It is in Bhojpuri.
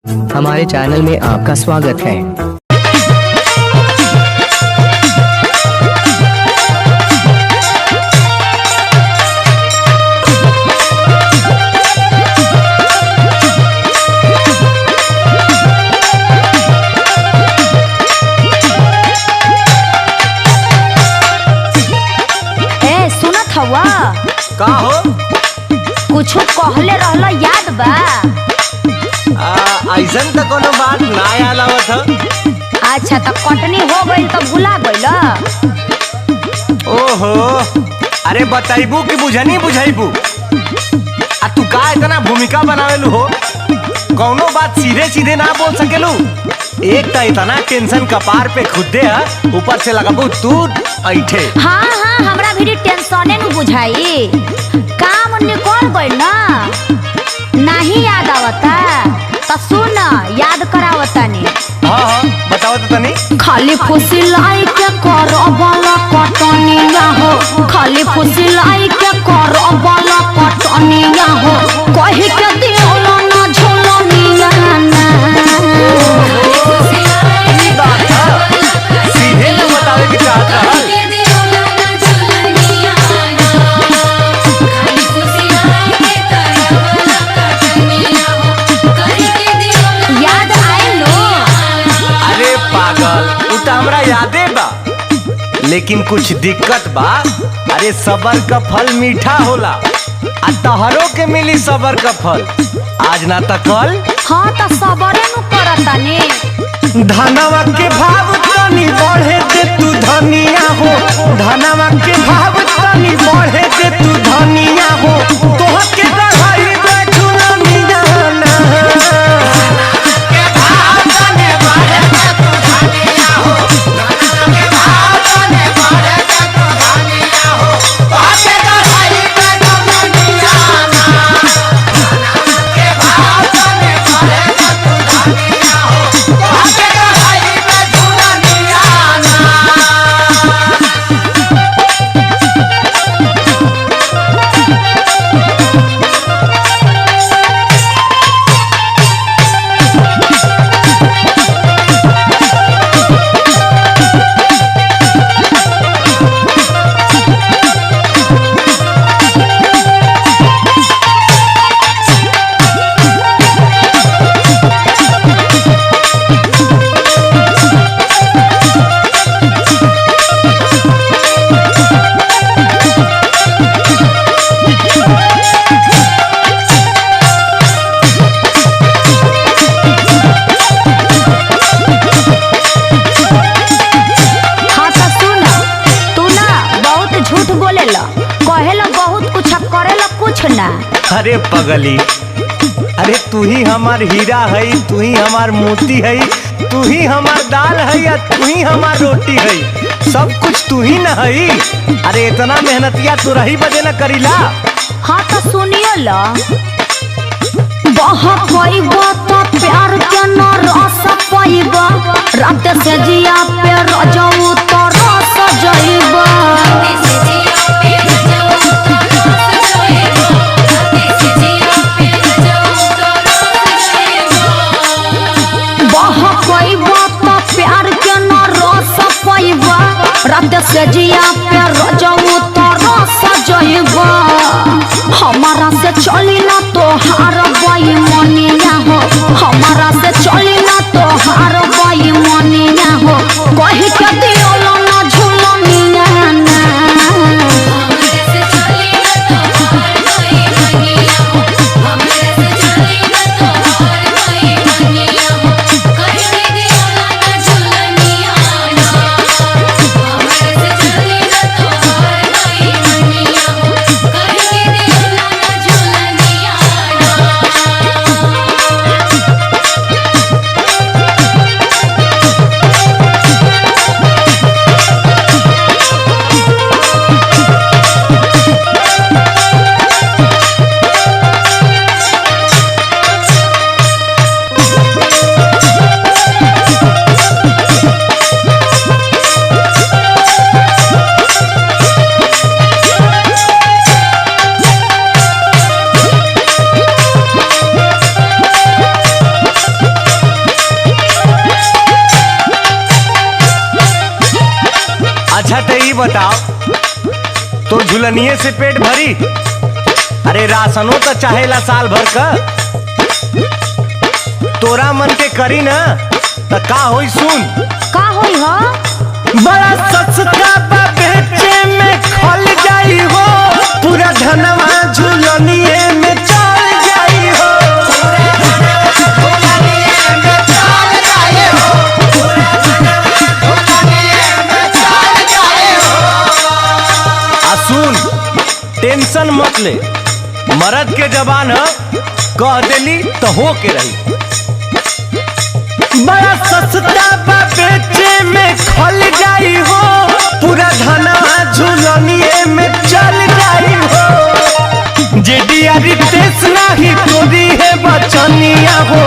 हमारे चैनल में आपका स्वागत है। ए सुनत हवा का हो? कुछो कहले रहला याद बा? ऐसन तो कोनो बात ना याद आवत ह। अच्छा तो कटनी हो गई तो भुला गइल? ओहो, अरे बताइबू कि बुझनी बुझाइबू? आ तू का इतना भूमिका बनावेलू हो? कौनो बात सीधे सीधे ना बोल सकेलू? एक तो इतना टेंशन कपार पे खुदे है, ऊपर से लगाबू तू ऐठे। हाँ हाँ हमरा भी टेंशने न बुझाई। काम निकल गइल ना, नहीं याद आवता तो सुन याद करावतानी। हाँ हाँ बताओ तो तनी। खाली फुसिलाई के करबला कटनिया हो, खाली फुसिलाई के करबला कटनिया हो, कहि के दियोला ना झोलनिया ना। सीधे ना बतावे के चाहत रहल। याद आइल लो? अरे पागल, उ तो हमरा यादे बा, लेकिन कुछ दिक्कत बा। अरे सबर का फल मीठा होला, आ तहरो के मिली सबर का फल, आज ना तो कल। हाँ तो सबरे नु करतानी। धनवा के भाव तनी बढ़े दे तू धनिया हो, धनवा के भाव तनी बढ़े दे तू धनिया हो, तोह के गढ़ाई बैठू ना मिजाना। हाँ तो सुन, तू ना बहुत झूठ बोलेला, कहेला बहुत कुछ करेला कुछ ना। अरे पगली, अरे तू ही हमार हीरा है, तू ही हमार मोती है, तू ही हमार दाल है या तू ही हमार रोटी है, सब कुछ तू ही न है। अरे इतना मेहनतिया तू रही बजे न करीला। हाँ तो सुनियो ला, बहुत पाइबा तो प्यार के न रस पाइबा, रात से जिया पे रजऊ तो रस जाइबा। बहुत पाइबा तो प्यार के न रस पाइबा, रात से जिया पे रजऊ तो रस जाइबा। हमारा से चली ना तो हार बाई मनिया हो, हमारा से चली ना तो हार बाई मनिया हो, कहि के दियोला ना झूलनिया ना। बताओ, तो झुलनिए से पेट भरी? अरे राशनो तो चाहेला साल भर का। तोरा मन के करी ना तो का होई सुन। का होई हो? बड़ा सस्ता बा बेचे में खल जाई हो, पूरा धनवा झुलनिए में चल जाई हो। सुन, टेंशन मत ले, मर्द के जबान है, कह देली तो हो के रही। बड़ा सस्ता बा बेचे में खल जाई हो, पूरा धनवा झुलनिए में चल जाई हो। जेडिया रितेश नाही तोरी है बचनिया हो,